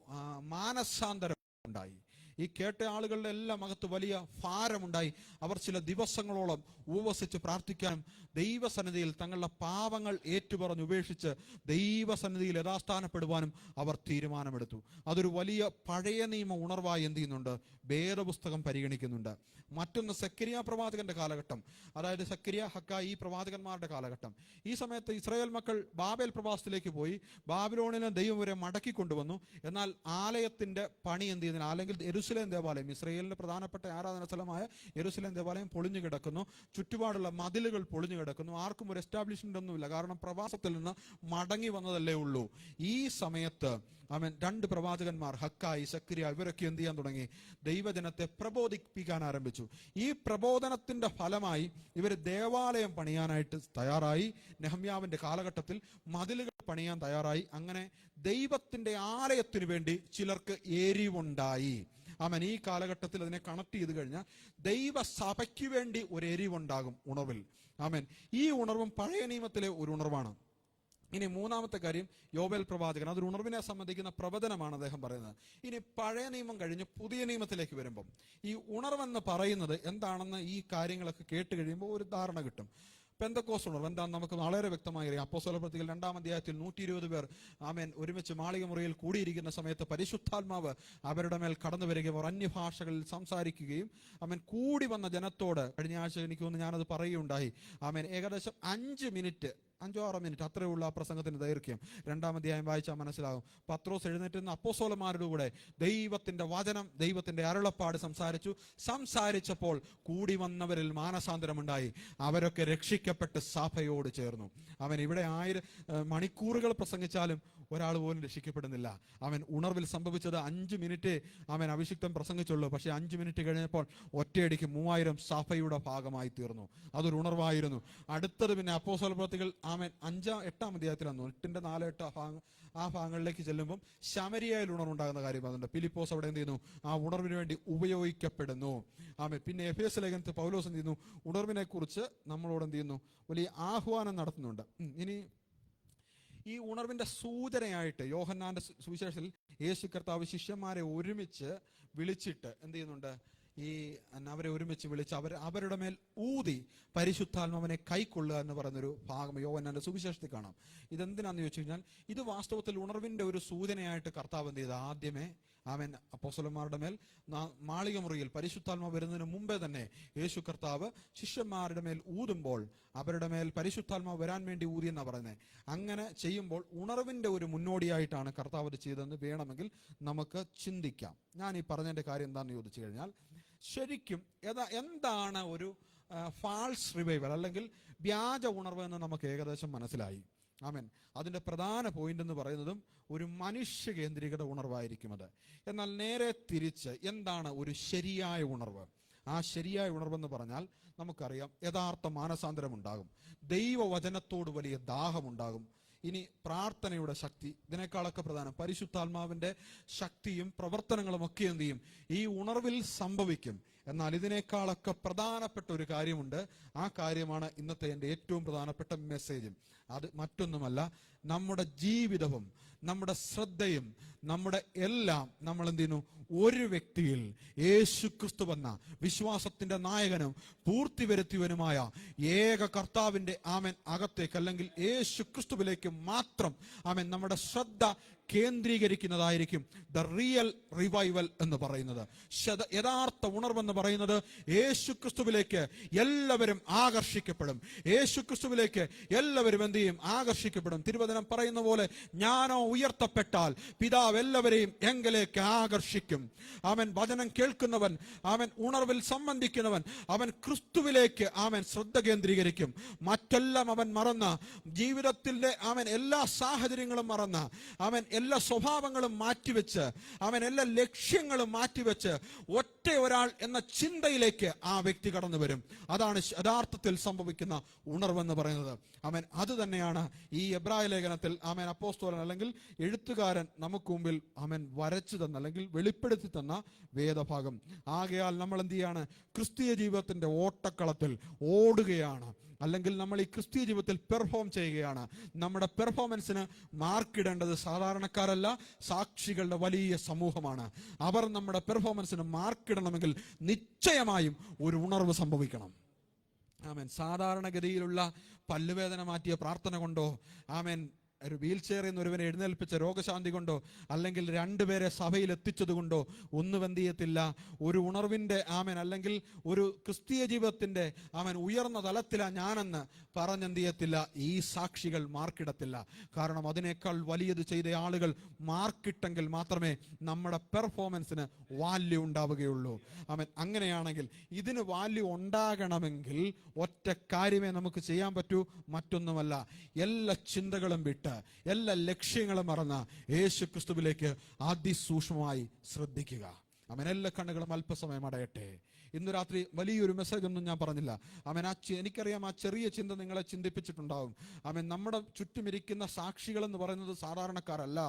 മാനസാന്തരം ഉണ്ടായി. ഈ കേട്ട ആളുകളുടെ എല്ലാം അകത്ത് വലിയ ഭാരമുണ്ടായി. അവർ ചില ദിവസങ്ങളോളം ഉപവസിച്ച് പ്രാർത്ഥിക്കാനും ദൈവസന്നിധിയിൽ തങ്ങളുടെ പാപങ്ങൾ ഏറ്റുപറഞ്ഞ് ഉപേക്ഷിച്ച് ദൈവസന്നിധിയിൽ യഥാസ്ഥാനപ്പെടുവാനും അവർ തീരുമാനമെടുത്തു. അതൊരു വലിയ പഴയ നിയമ ഉണർവായി എന്ത് ചെയ്യുന്നുണ്ട്? വേദപുസ്തകം പരിഗണിക്കുന്നുണ്ട്. മറ്റൊന്ന് സക്കരിയ പ്രവാചകന്റെ കാലഘട്ടം, അതായത് സക്കരിയ, ഹക്കായി, ഈ പ്രവാചകന്മാരുടെ കാലഘട്ടം. ഈ സമയത്ത് ഇസ്രായേൽ മക്കൾ ബാബേൽ പ്രവാസത്തിലേക്ക് പോയി. ബാബിലോണിനെ ദൈവം വരെ മടക്കി കൊണ്ടുവന്നു. എന്നാൽ ആലയത്തിന്റെ പണി എന്ത് ചെയ്യുന്നില്ല. അല്ലെങ്കിൽ യെരുശലേം ദേവാലയം, ഇസ്രായേലിന്റെ പ്രധാനപ്പെട്ട ആരാധന സ്ഥലമായ യെരുശലേം ദേവാലയം പൊളിഞ്ഞു കിടക്കുന്നു. ചുറ്റുപാടുള്ള മതിലുകൾ പൊളിഞ്ഞു കിടക്കുന്നു. ആർക്കും ഒരു എസ്റ്റാബ്ലിഷ്മെന്റ് ഒന്നുമില്ല. കാരണം പ്രവാസത്തിൽ നിന്ന് മടങ്ങി വന്നതല്ലേ ഉള്ളൂ. ഈ സമയത്ത് അവൻ 2 പ്രവാചകന്മാർ, ഹക്കായി, സക്കരിയ, ഇവരൊക്കെ എന്ത് ചെയ്യാൻ തുടങ്ങി? ദൈവജനത്തെ പ്രബോധിപ്പിക്കാൻ ആരംഭിച്ചു. ഈ പ്രബോധനത്തിന്റെ ഫലമായി ഇവർ ദേവാലയം പണിയാനായിട്ട് തയ്യാറായി. നെഹമ്യാവിന്റെ കാലഘട്ടത്തിൽ മതിലുകൾ പണിയാൻ തയ്യാറായി. അങ്ങനെ ദൈവത്തിന്റെ ആലയത്തിന് വേണ്ടി ചിലർക്ക് എരിവുണ്ടായി. ആമേൻ. ഈ കാലഘട്ടത്തിൽ അതിനെ കണക്ട് ചെയ്ത് കഴിഞ്ഞാൽ ദൈവസഭയ്ക്ക് വേണ്ടി ഒരു എരിവുണ്ടാകും ഉണർവിൽ. ആമേൻ. ഈ ഉണർവും പഴയ നിയമത്തിലെ ഒരു ഉണർവാണ്. ഇനി മൂന്നാമത്തെ കാര്യം, യോവേൽ പ്രവാചകൻ. അതൊരു ഉണർവിനെ സംബന്ധിക്കുന്ന പ്രവചനമാണ് അദ്ദേഹം പറയുന്നത്. ഇനി പഴയ നിയമം കഴിഞ്ഞ് പുതിയ നിയമത്തിലേക്ക് വരുമ്പം ഈ ഉണർവെന്ന് പറയുന്നത് എന്താണെന്ന് ഈ കാര്യങ്ങളൊക്കെ കേട്ട് കഴിയുമ്പോൾ ഒരു ധാരണ കിട്ടും. പെന്തക്കോസ്ത് ഉണർവ് എന്താണെന്ന് നമുക്ക് വളരെ വ്യക്തമായി അറിയാം. അപ്പോസ്തലപ്രവൃത്തികൾ 2-ാം അധ്യായത്തിൽ 120 പേർ ആമേൻ ഒരുമിച്ച് മാളിക മുറിയിൽ കൂടിയിരിക്കുന്ന സമയത്ത് പരിശുദ്ധാത്മാവ് അവരുടെ മേൽ കടന്നു വരികയും അവർ അന്യഭാഷകളിൽ സംസാരിക്കുകയും ആമേൻ കൂടി വന്ന ജനത്തോട്, കഴിഞ്ഞ ആഴ്ച എനിക്ക് തോന്നുന്നു ഞാനത് പറയുകയുണ്ടായി, ആമേൻ ഏകദേശം 5 മിനിറ്റ് 5-6 മിനിറ്റ് അത്രയുള്ള ആ പ്രസംഗത്തിന്റെ ദൈർഘ്യം 2-ാം അധ്യായം വായിച്ചാൽ മനസ്സിലാകും. പത്രോസ് എഴുന്നേറ്റുന്ന അപ്പോസ്തലന്മാരുടെ കൂടെ ദൈവത്തിന്റെ വചനം, ദൈവത്തിന്റെ അരുളപ്പാട് സംസാരിച്ചപ്പോൾ കൂടി വന്നവരിൽ മാനസാന്തരമുണ്ടായി. അവരൊക്കെ രക്ഷിക്കപ്പെട്ട് സഭയോട് ചേർന്നു. അവൻ ഇവിടെ 1000 മണിക്കൂറുകൾ പ്രസംഗിച്ചാലും ഒരാൾ പോലും രക്ഷിക്കപ്പെടുന്നില്ല. അവൻ ഉണർവിൽ സംഭവിച്ചത് 5 മിനിറ്റ് അവൻ അഭിഷിക്തം പ്രസംഗിച്ചുള്ളൂ. പക്ഷെ 5 മിനിറ്റ് കഴിഞ്ഞപ്പോൾ ഒറ്റയടിക്ക് 3000 സഭയുടെ ഭാഗമായി തീർന്നു. അതൊരു ഉണർവായിരുന്നു. അടുത്തത് പിന്നെ അപ്പോസ്തലപ്രവൃത്തികൾ ആമേൻ 5-8-ാം അധ്യായത്തിലാണ് 8-ന്റെ 4-8 ആ ഭാഗങ്ങളിലേക്ക് ചെല്ലുമ്പം ശമരിയയിൽ ഉണർവുണ്ടാകുന്ന കാര്യം അതുണ്ട്. ഫിലിപ്പോസ് അവിടെ എന്ത് ചെയ്യുന്നു? ആ ഉണർവിന് വേണ്ടി ഉപയോഗിക്കപ്പെടുന്നു. ആമേൻ. പിന്നെ എഫേസ്യ ലേഖനത്തിൽ പൗലോസ് എന്ത് ചെയ്യുന്നു? ഉണർവിനെ കുറിച്ച് നമ്മളോട് എന്ത് ചെയ്യുന്നു? വലിയ ആഹ്വാനം നടത്തുന്നുണ്ട്. ഇനി ഈ ഉണർവിന്റെ സൂചനയായിട്ട് യോഹന്നാന്റെ സുവിശേഷത്തിൽ യേശു കർത്താവ് ശിഷ്യന്മാരെ ഒരുമിച്ച് വിളിച്ചിട്ട് എന്ത് ചെയ്യുന്നുണ്ട്? അവരെ ഒരുമിച്ച് വിളിച്ച് അവരുടെ മേൽ ഊതി പരിശുദ്ധാത്മാവിനെ കൈക്കൊള്ളുക എന്ന് പറയുന്നൊരു ഭാഗം യോഹന്നാന്റെ സുവിശേഷത്തിൽ കാണാം. ഇതെന്തിനാന്ന് ചോദിച്ചു കഴിഞ്ഞാൽ ഇത് വാസ്തവത്തിൽ ഉണർവിന്റെ ഒരു സൂചനയായിട്ട് കർത്താവ് എന്ത് ചെയ്ത് ആദ്യമേ ആമേൻ അപ്പോസ്തലന്മാരുടെ മേൽ മാളിക മുറിയിൽ പരിശുദ്ധാത്മാവ് വരുന്നതിന് മുമ്പേ തന്നെ യേശു കർത്താവ് ശിഷ്യന്മാരുടെ മേൽ ഊതുമ്പോൾ അവരുടെ മേൽ പരിശുദ്ധാത്മാവ് വരാൻ വേണ്ടി ഊതി എന്നാണ് പറയുന്നത്. അങ്ങനെ ചെയ്യുമ്പോൾ ഉണർവിന്റെ ഒരു മുന്നോടിയായിട്ടാണ് കർത്താവ് അത് ചെയ്തതെന്ന് വേണമെങ്കിൽ നമുക്ക് ചിന്തിക്കാം. ഞാൻ ഈ പറഞ്ഞതിന്റെ കാര്യം എന്താണെന്ന് ചോദിച്ചു കഴിഞ്ഞാൽ, ശരിക്കും എന്താണ് ഒരു ഫാൾസ് റിവൈവൽ അല്ലെങ്കിൽ വ്യാജ ഉണർവ് എന്ന് നമുക്ക് ഏകദേശം മനസ്സിലായി. ആമേൻ. അതിൻ്റെ പ്രധാന പോയിന്റ് എന്ന് പറയുന്നതും ഒരു മനുഷ്യ കേന്ദ്രീകൃത ഉണർവായിരിക്കും അത്. എന്നാൽ നേരെ തിരിച്ച് എന്താണ് ഒരു ശരിയായ ഉണർവ്? ആ ശരിയായ ഉണർവെന്ന് പറഞ്ഞാൽ നമുക്കറിയാം യഥാർത്ഥ മാനസാന്തരം ഉണ്ടാകും, ദൈവവചനത്തോട് വലിയ ദാഹമുണ്ടാകും. ഇനി പ്രാർത്ഥനയുടെ ശക്തി, ഇതിനേക്കാളൊക്കെ പ്രധാനം പരിശുദ്ധാത്മാവിന്റെ ശക്തിയും പ്രവർത്തനങ്ങളും ഒക്കെ എന്ത് ചെയ്യും? ഈ ഉണർവിൽ സംഭവിക്കും. എന്നാൽ ഇതിനേക്കാളൊക്കെ പ്രധാനപ്പെട്ട ഒരു കാര്യമുണ്ട്. ആ കാര്യമാണ് ഇന്നത്തെ എൻ്റെ ഏറ്റവും പ്രധാനപ്പെട്ട മെസ്സേജും. അത് മറ്റൊന്നുമല്ല, നമ്മുടെ ജീവിതവും നമ്മുടെ ശ്രദ്ധയും നമ്മുടെ എല്ലാം നമ്മൾ എന്ത് ചെയ്യുന്നു? ഒരു വ്യക്തിയിൽ, യേശു ക്രിസ്തു എന്ന വിശ്വാസത്തിന്റെ നായകനും പൂർത്തി വരുത്തിയവനുമായ ഏക കർത്താവിന്റെ ആമേൻ അകത്തേക്ക് അല്ലെങ്കിൽ യേശു ക്രിസ്തുവിലേക്ക് മാത്രം ആമേൻ നമ്മുടെ ശ്രദ്ധ കേന്ദ്രീകരിക്കുന്നതായിരിക്കും ദ റിയൽ റിവൈവൽ എന്ന് പറയുന്നത്. യഥാർത്ഥ ഉണർവെന്ന് പറയുന്നത് യേശുക്രിസ്തുവിലേക്ക് എല്ലാവരും ആകർഷിക്കപ്പെടും. യേശുക്രിസ്തുവിലേക്ക് എല്ലാവരും എന്ത് ചെയ്യും? ആകർഷിക്കപ്പെടും. തിരുവചനം പറയുന്ന പോലെ ഞാനോ ഉയർത്തപ്പെട്ടാൽ പിതാവ് എല്ലാവരെയും എങ്കിലേക്ക് ആകർഷിക്കും. അവൻ വചനം കേൾക്കുന്നവൻ, അവൻ ഉണർവിൽ സംബന്ധിക്കുന്നവൻ, അവൻ ക്രിസ്തുവിലേക്ക് അവൻ ശ്രദ്ധ കേന്ദ്രീകരിക്കും. മറ്റെല്ലാം അവൻ മറന്ന്, ജീവിതത്തിന്റെ അവൻ എല്ലാ സാഹചര്യങ്ങളും മറന്ന്, അവൻ എല്ലാ സ്വഭാവങ്ങളും മാറ്റിവെച്ച്, അവൻ എല്ലാ ലക്ഷ്യങ്ങളും മാറ്റിവെച്ച് ഒറ്റ ഒരാൾ എന്ന ചിന്തയിലേക്ക് ആ വ്യക്തി കടന്നു വരും. അതാണ് യഥാർത്ഥത്തിൽ സംഭവിക്കുന്ന ഉണർവെന്ന് പറയുന്നത്. അവൻ അത് തന്നെയാണ് ഈ എബ്രായ ലേഖനത്തിൽ അവൻ അപ്പോസ്തലൻ അല്ലെങ്കിൽ എഴുത്തുകാരൻ നമുക്ക് മുമ്പിൽ അവൻ വരച്ചു തന്ന അല്ലെങ്കിൽ വെളിപ്പെടുത്തി തന്ന വേദഭാഗം. ആകയാൽ നമ്മൾ എന്ത് ചെയ്യാണ്? ക്രിസ്തീയ ജീവിതത്തിന്റെ ഓട്ടക്കളത്തിൽ ഓടുകയാണ്, അല്ലെങ്കിൽ നമ്മൾ ഈ ക്രിസ്തീയ ജീവിതത്തിൽ പെർഫോം ചെയ്യുകയാണ്. നമ്മുടെ പെർഫോമൻസിന് മാർക്കിടേണ്ടത് സാധാരണക്കാരല്ല, സാക്ഷികളുടെ വലിയ സമൂഹമാണ്. അവർ നമ്മുടെ പെർഫോമൻസിന് മാർക്കിടണമെങ്കിൽ നിശ്ചയമായും ഒരു ഉണർവ് സംഭവിക്കണം. ആമേൻ. സാധാരണഗതിയിലുള്ള പല്ലുവേദന മാറ്റിയ പ്രാർത്ഥന കൊണ്ടോ, ആമേൻ, ഒരു വീൽ ചെയറിൽ നിന്ന് ഒരുവനെ എഴുന്നേൽപ്പിച്ച രോഗശാന്തി കൊണ്ടോ, അല്ലെങ്കിൽ രണ്ടുപേരെ സഭയിൽ എത്തിച്ചത് കൊണ്ടോ ഒന്നും എന്ത് ചെയ്യത്തില്ല. ഒരു ഉണർവിൻ്റെ ആമൻ അല്ലെങ്കിൽ ഒരു ക്രിസ്തീയ ജീവിതത്തിൻ്റെ അവൻ ഉയർന്ന തലത്തിലാണ് ഞാനെന്ന് പറഞ്ഞെന്ത് ചെയ്യത്തില്ല. ഈ സാക്ഷികൾ മാർക്കിടത്തില്ല. കാരണം അതിനേക്കാൾ വലിയത് ചെയ്ത ആളുകൾ മാർക്കിട്ടെങ്കിൽ മാത്രമേ നമ്മുടെ പെർഫോമൻസിന് വാല്യൂ ഉണ്ടാവുകയുള്ളൂ. ആമൻ. അങ്ങനെയാണെങ്കിൽ ഇതിന് വാല്യൂ ഉണ്ടാകണമെങ്കിൽ ഒറ്റ കാര്യമേ നമുക്ക് ചെയ്യാൻ പറ്റൂ, മറ്റൊന്നുമല്ല. എല്ലാ ചിന്തകളും വിട്ട്, എല്ലാ ലക്ഷ്യങ്ങളും മറന്ന് യേശു ക്രിസ്തുവിലേക്ക് അതിസൂക്ഷ്മമായി ശ്രദ്ധിക്കുക. അവൻ എല്ലാ കണ്ണുകളും അല്പസമയം അടയട്ടെ. ഇന്ന് രാത്രി വലിയൊരു മെസ്സേജ് ഒന്നും ഞാൻ പറഞ്ഞില്ല. എനിക്കറിയാം ആ ചെറിയ ചിന്ത നിങ്ങളെ ചിന്തിപ്പിച്ചിട്ടുണ്ടാവും. അവൻ നമ്മുടെ ചുറ്റുമിരിക്കുന്ന സാക്ഷികൾ എന്ന് പറയുന്നത് സാധാരണക്കാരല്ല,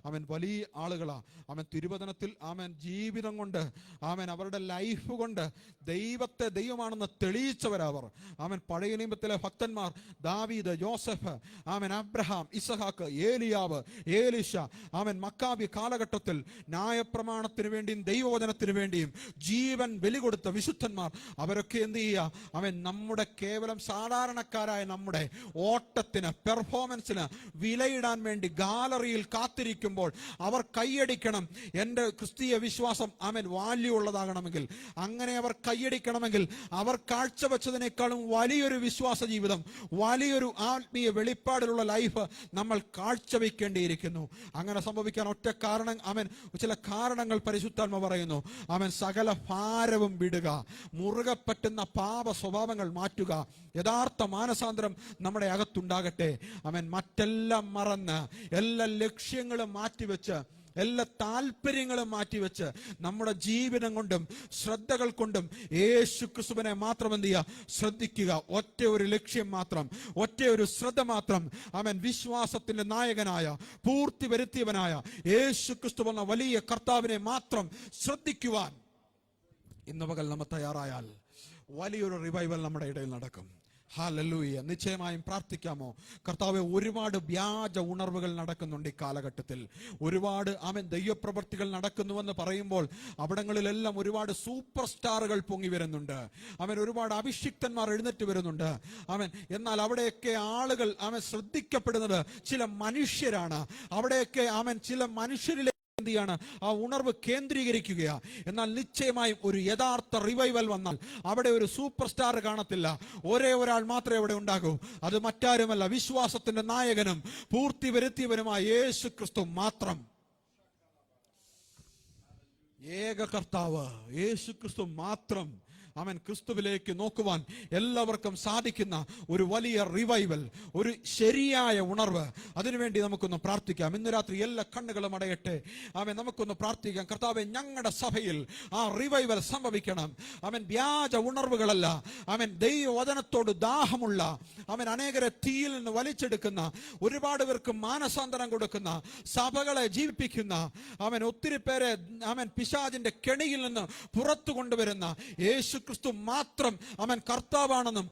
അവൻ വലിയ ആളുകളാ. അവൻ തിരുവചനത്തിൽ അവൻ ജീവിതം കൊണ്ട്, അവൻ അവരുടെ ലൈഫ് കൊണ്ട് ദൈവത്തെ ദൈവമാണെന്ന് തെളിയിച്ചവരവർ. അവൻ പഴയ നിയമത്തിലെ ഭക്തന്മാർ, ദാവീദ്, യോസഫ്, അവൻ അബ്രഹാം, ഇസഹാക്ക്, ഏലിയാവ്, ഏലീശ, അവൻ മക്കാബി കാലഘട്ടത്തിൽ ന്യായപ്രമാണത്തിന് വേണ്ടിയും ദൈവവചനത്തിന് വേണ്ടിയും ജീവൻ ബലി കൊടുത്ത വിശുദ്ധന്മാർ, അവരൊക്കെ എന്ത് ചെയ്യുക? അവൻ നമ്മുടെ കേവലം സാധാരണക്കാരായ നമ്മുടെ ഓട്ടത്തിന്, പെർഫോമൻസിന് വിലയിടാൻ വേണ്ടി ഗാലറിയിൽ കാത്തിരിക്കുമ്പോൾ അവർ കൈയടിക്കണം. എൻ്റെ ക്രിസ്തീയ വിശ്വാസം അവൻ വാല്യൂ ഉള്ളതാകണമെങ്കിൽ, അങ്ങനെ അവർ കൈയടിക്കണമെങ്കിൽ അവർ കാഴ്ചവെച്ചതിനേക്കാളും വലിയൊരു വിശ്വാസ ജീവിതം, വലിയൊരു ആത്മീയ വെളിപ്പാടിലുള്ള ലൈഫ് നമ്മൾ കാഴ്ചവെക്കേണ്ടിയിരിക്കുന്നു. അങ്ങനെ സംഭവിക്കാൻ ഒറ്റ കാരണം, അവൻ ചില കാരണങ്ങൾ പരിശുദ്ധാത്മ പറയുന്നു. അവൻ സകല ഭാരവും വിടുക, മുറുകെ പറ്റുന്ന പാപ സ്വഭാവങ്ങൾ മാറ്റുക, യഥാർത്ഥ മാനസാന്തരം നമ്മുടെ അകത്തുണ്ടാകട്ടെ. അവൻ മറ്റെല്ലാം മറന്ന്, എല്ലാ ലക്ഷ്യങ്ങളും മാറ്റിവെച്ച്, എല്ലാ താല്പര്യങ്ങളും മാറ്റിവെച്ച് നമ്മുടെ ജീവിതം കൊണ്ടും ശ്രദ്ധകൾ കൊണ്ടും യേശു ക്രിസ്തുവിനെ മാത്രം എന്ത് ചെയ്യുക? ശ്രദ്ധിക്കുക. ഒറ്റ ഒരു ലക്ഷ്യം മാത്രം, ഒറ്റ ഒരു ശ്രദ്ധ മാത്രം. അവൻ വിശ്വാസത്തിന്റെ നായകനായ, പൂർത്തി വരുത്തിയവനായ യേശു ക്രിസ്തു എന്ന വലിയ കർത്താവിനെ മാത്രം ശ്രദ്ധിക്കുവാൻ ഇന്ന് പകൽ നമ്മൾ തയ്യാറായാൽ വലിയൊരു റിവൈവൽ നമ്മുടെ ഇടയിൽ നടക്കും. ഹല്ലേലൂയ. നിശ്ചയമായും പ്രാർത്ഥിക്കാമോ? കർത്താവേ, ഒരുപാട് വ്യാജ ഉണർവുകൾ നടക്കുന്നുണ്ട് ഈ കാലഘട്ടത്തിൽ. ഒരുപാട് അവൻ ദൈവപ്രവർത്തികൾ നടക്കുന്നുവെന്ന് പറയുമ്പോൾ അവിടങ്ങളിലെല്ലാം ഒരുപാട് സൂപ്പർ സ്റ്റാറുകൾ പൊങ്ങി വരുന്നുണ്ട്. അവൻ ഒരുപാട് അഭിഷിക്തന്മാർ എഴുന്നേറ്റ് വരുന്നുണ്ട്. അവൻ എന്നാൽ അവിടെയൊക്കെ ആളുകൾ അവൻ ശ്രദ്ധിക്കപ്പെടുന്നത് ചില മനുഷ്യരാണ്. അവിടെയൊക്കെ അവൻ ചില മനുഷ്യരിലെ ആ ഉണർവ് കേന്ദ്രീകരിക്കുക. എന്നാൽ നിശ്ചയമായും ഒരു യഥാർത്ഥ റിവൈവൽ വന്നാൽ അവിടെ ഒരു സൂപ്പർ സ്റ്റാർ കാണത്തില്ല. ഒരേ ഒരാൾ മാത്രമേ അവിടെ ഉണ്ടാകൂ. അത് മറ്റാരുമല്ല, വിശ്വാസത്തിന്റെ നായകനും പൂർത്തി വരുത്തിയവനുമായ യേശു ക്രിസ്തു മാത്രം. ഏക കർത്താവ് യേശു ക്രിസ്തു മാത്രം. അവൻ ക്രിസ്തുവിലേക്ക് നോക്കുവാൻ എല്ലാവർക്കും സാധിക്കുന്ന ഒരു വലിയ റിവൈവൽ, ഒരു ശരിയായ ഉണർവ്, അതിനുവേണ്ടി നമുക്കൊന്ന് പ്രാർത്ഥിക്കാം. ഇന്ന് രാത്രി എല്ലാ കണ്ണുകളും അടയട്ടെ. അവൻ നമുക്കൊന്ന് പ്രാർത്ഥിക്കാം. കർത്താവേ, ഞങ്ങളുടെ സഭയിൽ ആ റിവൈവൽ സംഭവിക്കണം. അവൻ വ്യാജ ഉണർവുകളല്ല, അവൻ ദൈവവചനത്തോട് ദാഹമുള്ള, അവൻ അനേകരെ തീയിൽ നിന്ന് വലിച്ചെടുക്കുന്ന, ഒരുപാട് പേർക്ക് മാനസാന്തരം കൊടുക്കുന്ന, സഭകളെ ജീവിപ്പിക്കുന്ന, അവൻ ഒത്തിരി പേരെ അവൻ പിശാചിന്റെ കെണിയിൽ നിന്ന് പുറത്തു കൊണ്ടുവരുന്ന യേശു ക്രിസ്തു മാത്രം അവൻ കർത്താവാണെന്നും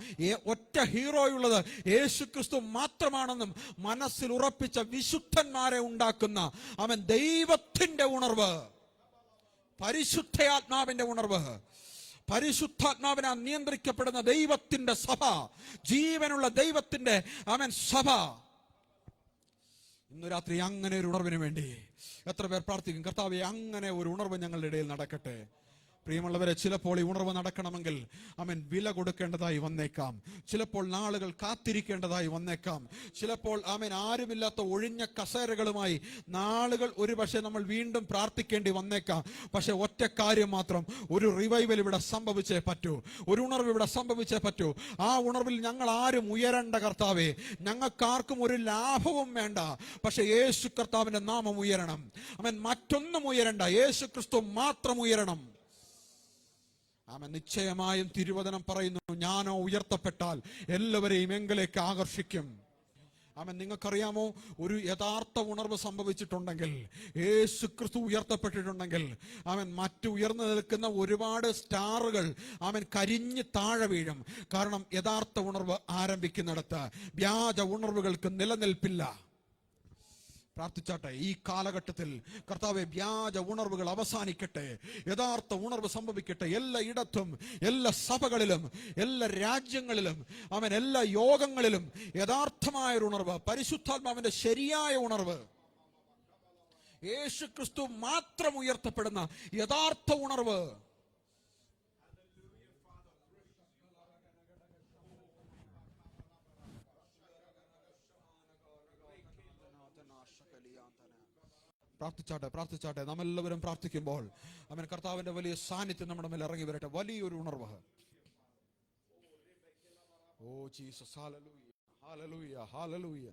ഒറ്റ ഹീറോയുള്ളത് യേശു ക്രിസ്തു മാത്രമാണെന്നും മനസ്സിൽ ഉറപ്പിച്ച വിശുദ്ധന്മാരെ ഉണ്ടാക്കുന്ന അവൻ ദൈവത്തിന്റെ ഉണർവ്, പരിശുദ്ധാത്മാവിന്റെ ഉണർവ്, പരിശുദ്ധാത്മാവിനാൽ നിയന്ത്രിക്കപ്പെടുന്ന ദൈവത്തിന്റെ സഭ, ജീവനുള്ള ദൈവത്തിന്റെ അവൻ സഭ. ഇന്ന് രാത്രി അങ്ങനെ ഒരു ഉണർവിന് വേണ്ടി എത്ര പേർ പ്രാർത്ഥിക്കും? കർത്താവേ, അങ്ങനെ ഒരു ഉണർവ് ഞങ്ങളുടെ ഇടയിൽ നടക്കട്ടെ. പ്രിയമുള്ളവരെ, ചിലപ്പോൾ ഈ ഉണർവ് നടക്കണമെങ്കിൽ വില കൊടുക്കേണ്ടതായി വന്നേക്കാം. ചിലപ്പോൾ നാളുകൾ കാത്തിരിക്കേണ്ടതായി വന്നേക്കാം. ചിലപ്പോൾ ആരുമില്ലാത്ത ഒഴിഞ്ഞ കസേരകളുമായി നാളുകൾ ഒരുപക്ഷെ നമ്മൾ വീണ്ടും പ്രാർത്ഥിക്കേണ്ടി വന്നേക്കാം. പക്ഷെ ഒറ്റ കാര്യം മാത്രം, ഒരു റിവൈവൽ ഇവിടെ സംഭവിച്ചേ പറ്റൂ, ഒരു ഉണർവ് ഇവിടെ സംഭവിച്ചേ പറ്റൂ. ആ ഉണർവിൽ ഞങ്ങൾ ആരും ഉയരണ്ട കർത്താവേ, ഞങ്ങൾക്കാർക്കും ഒരു ലാഭവും വേണ്ട. പക്ഷെ യേശു കർത്താവിന്റെ നാമം ഉയരണം. മറ്റൊന്നും ഉയരണ്ട, യേശു ക്രിസ്തു മാത്രം ഉയരണം. നിശ്ചയമായും തിരുവചനം പറയുന്നു, ഞാനോ ഉയർത്തപ്പെട്ടാൽ എല്ലാവരെയും എങ്കിലേക്ക് ആകർഷിക്കും. നിങ്ങൾക്കറിയാമോ, ഒരു യഥാർത്ഥ ഉണർവ് സംഭവിച്ചിട്ടുണ്ടെങ്കിൽ, യേശു ക്രിസ്തു ഉയർത്തപ്പെട്ടിട്ടുണ്ടെങ്കിൽ, മറ്റു ഉയർന്നു നിൽക്കുന്ന ഒരുപാട് സ്റ്റാറുകൾ കരിഞ്ഞ് താഴെ വീഴും. കാരണം യഥാർത്ഥ ഉണർവ് ആരംഭിക്കുന്നിടത്ത് വ്യാജ ഉണർവുകൾക്ക് നിലനിൽപ്പില്ല. പ്രാർത്ഥിച്ചാട്ടെ, ഈ കാലഘട്ടത്തിൽ കർത്താവെ, വ്യാജ ഉണർവുകൾ അവസാനിക്കട്ടെ, യഥാർത്ഥ ഉണർവ് സംഭവിക്കട്ടെ. എല്ലായിടത്തും, എല്ലാ സഭകളിലും, എല്ലാ രാജ്യങ്ങളിലും, എല്ലാ യോഗങ്ങളിലും യഥാർത്ഥമായ ഒരു ഉണർവ്, പരിശുദ്ധാത്മാവിന്റെ ശരിയായ ഉണർവ്, യേശു ക്രിസ്തു മാത്രം ഉയർത്തപ്പെടുന്ന യഥാർത്ഥ ഉണർവ്. പ്രാർത്ഥിച്ചാട്ടെ. നമ്മളെല്ലാവരും പ്രാർത്ഥിക്കുമ്പോൾ കർത്താവിന്റെ വലിയ സാന്നിധ്യം നമ്മുടെ മേൽ ഇറങ്ങി വരട്ടെ. വലിയൊരു ഉണർവ്. Oh Jesus, hallelujah, hallelujah, hallelujah.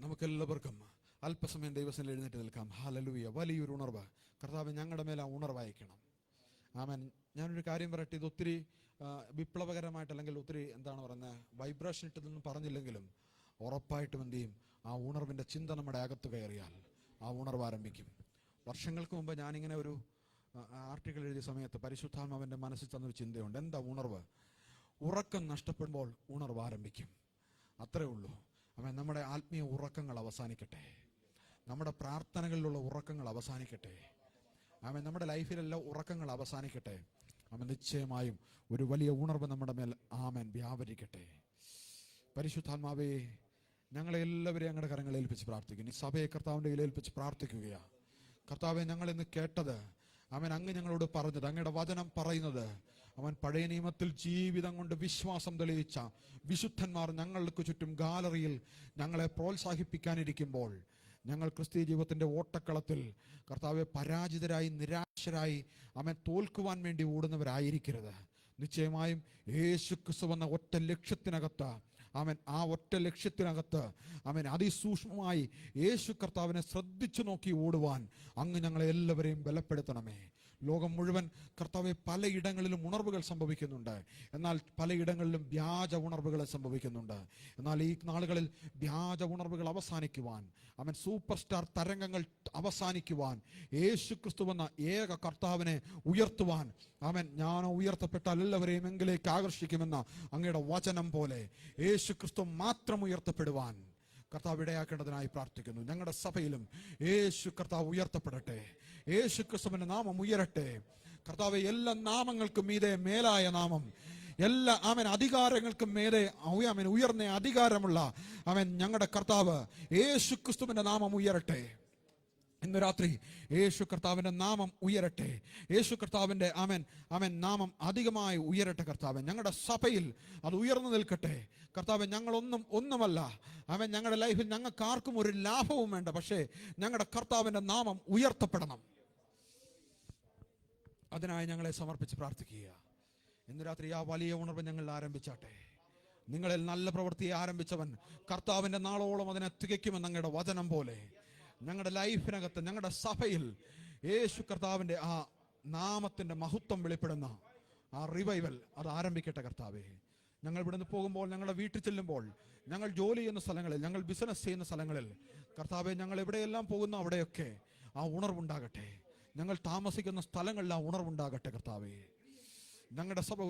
നമുക്കെല്ലാവർക്കും അല്പസമയം ദൈവസന്നിധിയിൽ എഴുന്നേറ്റ് നിൽക്കാം. ഹല്ലേലൂയ. വലിയൊരു ഉണർവ്. കർത്താവ് ഞങ്ങളുടെ മേൽ ആ ഉണർവ് അയക്കണം. ആമേൻ. ഞാനൊരു കാര്യം പറയട്ടെ, ഇത് ഒത്തിരി വിപ്ലവകരമായിട്ട്, അല്ലെങ്കിൽ ഒത്തിരി വൈബ്രേഷൻ ഇട്ടതൊന്നും പറഞ്ഞില്ലെങ്കിലും ഉറപ്പായിട്ടും എന്ത് ചെയ്യും, ആ ഉണർവിൻ്റെ ചിന്ത നമ്മുടെ അകത്ത് കയറിയാൽ ആ ഉണർവ് ആരംഭിക്കും. വർഷങ്ങൾക്ക് മുമ്പ് ഞാനിങ്ങനെ ഒരു ആർട്ടിക്കിൾ എഴുതിയ സമയത്ത് പരിശുദ്ധാത്മാവിൻ്റെ മനസ്സിൽ തന്നൊരു ചിന്തയുണ്ട്. എന്താ ഉണർവ്? ഉറക്കം നഷ്ടപ്പെടുമ്പോൾ ഉണർവ് ആരംഭിക്കും. അത്രേ ഉള്ളൂ. നമ്മുടെ ആത്മീയ ഉറക്കങ്ങൾ അവസാനിക്കട്ടെ, നമ്മുടെ പ്രാർത്ഥനകളിലുള്ള ഉറക്കങ്ങൾ അവസാനിക്കട്ടെ, നമ്മുടെ ലൈഫിലെല്ലാം ഉറക്കങ്ങൾ അവസാനിക്കട്ടെ. നിശ്ചയമായും ഒരു വലിയ ഉണർവ് നമ്മുടെ മേൽ വ്യാപരിക്കട്ടെ. പരിശുദ്ധാത്മാവേ, ഞങ്ങളെ എല്ലാവരെയും ഞങ്ങളുടെ കരങ്ങളിൽ ഏൽപ്പിച്ച് പ്രാർത്ഥിക്കുന്നു. ഈ സഭയെ കർത്താവിൻ്റെ കയ്യിൽ ഏൽപ്പിച്ച് പ്രാർത്ഥിക്കുകയാണ്. കർത്താവെ, ഞങ്ങൾ ഇന്ന് കേട്ടത്, അങ്ങ് ഞങ്ങളോട് പറഞ്ഞത്, അങ്ങയുടെ വചനം പറയുന്നത്, പഴയ നിയമത്തിൽ ജീവിതം കൊണ്ട് വിശ്വാസം തെളിയിച്ച വിശുദ്ധന്മാർ ഞങ്ങൾക്ക് ചുറ്റും ഗാലറിയിൽ ഞങ്ങളെ പ്രോത്സാഹിപ്പിക്കാനിരിക്കുമ്പോൾ, ഞങ്ങൾ ക്രിസ്തീയ ജീവിതത്തിന്റെ ഓട്ടക്കളത്തിൽ കർത്താവെ പരാജിതരായി, നിരാശരായി തോൽക്കുവാൻ വേണ്ടി ഓടുന്നവരായിരിക്കരുത്. നിശ്ചയമായും യേശു ക്രിസ്തു എന്ന ഒറ്റ ലക്ഷ്യത്തിനകത്ത് ആ ഒറ്റ ലക്ഷ്യത്തിനകത്ത് അതിസൂക്ഷ്മമായി യേശു കർത്താവിനെ ശ്രദ്ധിച്ചു നോക്കി ഓടുവാൻ അങ്ങ് ഞങ്ങളെ എല്ലാവരെയും ബലപ്പെടുത്തണമേ. ലോകം മുഴുവൻ കർത്താവെ പലയിടങ്ങളിലും ഉണർവുകൾ സംഭവിക്കുന്നുണ്ട്, എന്നാൽ പലയിടങ്ങളിലും വ്യാജ ഉണർവുകൾ സംഭവിക്കുന്നുണ്ട്. എന്നാൽ ഈ നാളുകളിൽ വ്യാജ ഉണർവുകൾ അവസാനിക്കുവാൻ, സൂപ്പർ സ്റ്റാർ തരംഗങ്ങൾ അവസാനിക്കുവാൻ, യേശു ക്രിസ്തു എന്ന ഏക കർത്താവിനെ ഉയർത്തുവാൻ, ഞാനോ ഉയർത്തപ്പെട്ടാൽ എല്ലാവരെയും എങ്കിലേക്ക് ആകർഷിക്കുമെന്ന അങ്ങയുടെ വചനം പോലെ യേശു ക്രിസ്തു മാത്രം ഉയർത്തപ്പെടുവാൻ കർത്താവ് ഇടയാക്കേണ്ടതിനായി പ്രാർത്ഥിക്കുന്നു. ഞങ്ങളുടെ സഭയിലും യേശു കർത്താവ് ഉയർത്തപ്പെടട്ടെ, യേശു ക്രിസ്തുവിന്റെ നാമം ഉയരട്ടെ. കർത്താവ്, എല്ലാ നാമങ്ങൾക്കും മീതെ മേലായ നാമം, എല്ലാ അധികാരങ്ങൾക്കും മേലെ ഉയർന്ന അധികാരമുള്ള ഞങ്ങളുടെ കർത്താവ് യേശു ക്രിസ്തുവിന്റെ നാമം ഉയരട്ടെ. ഇന്ന് രാത്രി യേശു കർത്താവിന്റെ നാമം ഉയരട്ടെ. യേശു കർത്താവിന്റെ നാമം അധികമായി ഉയരട്ടെ. കർത്താവ്, ഞങ്ങളുടെ സഭയിൽ അത് ഉയർന്നു നിൽക്കട്ടെ. കർത്താവ്, ഒന്നുമല്ല ഞങ്ങളുടെ ലൈഫിൽ ഞങ്ങൾക്ക് ആർക്കും ഒരു ലാഭവും വേണ്ട, പക്ഷേ ഞങ്ങളുടെ കർത്താവിന്റെ നാമം ഉയർത്തപ്പെടണം. അതിനായി ഞങ്ങളെ സമർപ്പിച്ച് പ്രാർത്ഥിക്കുക. ഇന്ന് രാത്രി ആ വലിയ ഉണർവ് ഞങ്ങൾ ആരംഭിച്ചാട്ടെ. നിങ്ങളിൽ നല്ല പ്രവൃത്തിയെ ആരംഭിച്ചവൻ കർത്താവിന്റെ നാളോളം അതിനെ തികയ്ക്കുമെന്ന് അങ്ങയുടെ വചനം പോലെ ഞങ്ങളുടെ ലൈഫിനകത്ത്, ഞങ്ങളുടെ സഭയിൽ യേശു കർത്താവിന്റെ ആ നാമത്തിന്റെ മഹത്വം വെളിപ്പെടുന്ന ആ റിവൈവൽ അത് ആരംഭിക്കട്ടെ. കർത്താവേ, ഞങ്ങൾ ഇവിടുന്ന് പോകുമ്പോൾ, ഞങ്ങളുടെ വീട്ടിൽ ചെല്ലുമ്പോൾ, ഞങ്ങൾ ജോലി ചെയ്യുന്ന സ്ഥലങ്ങളിൽ, ഞങ്ങൾ ബിസിനസ് ചെയ്യുന്ന സ്ഥലങ്ങളിൽ, കർത്താവെ, ഞങ്ങൾ എവിടെയെല്ലാം പോകുന്ന അവിടെയൊക്കെ ആ ഉണർവുണ്ടാകട്ടെ. ഞങ്ങൾ താമസിക്കുന്ന സ്ഥലങ്ങളിൽ ആ ഉണർവുണ്ടാകട്ടെ. കർത്താവേ, ഞങ്ങളുടെ സഭ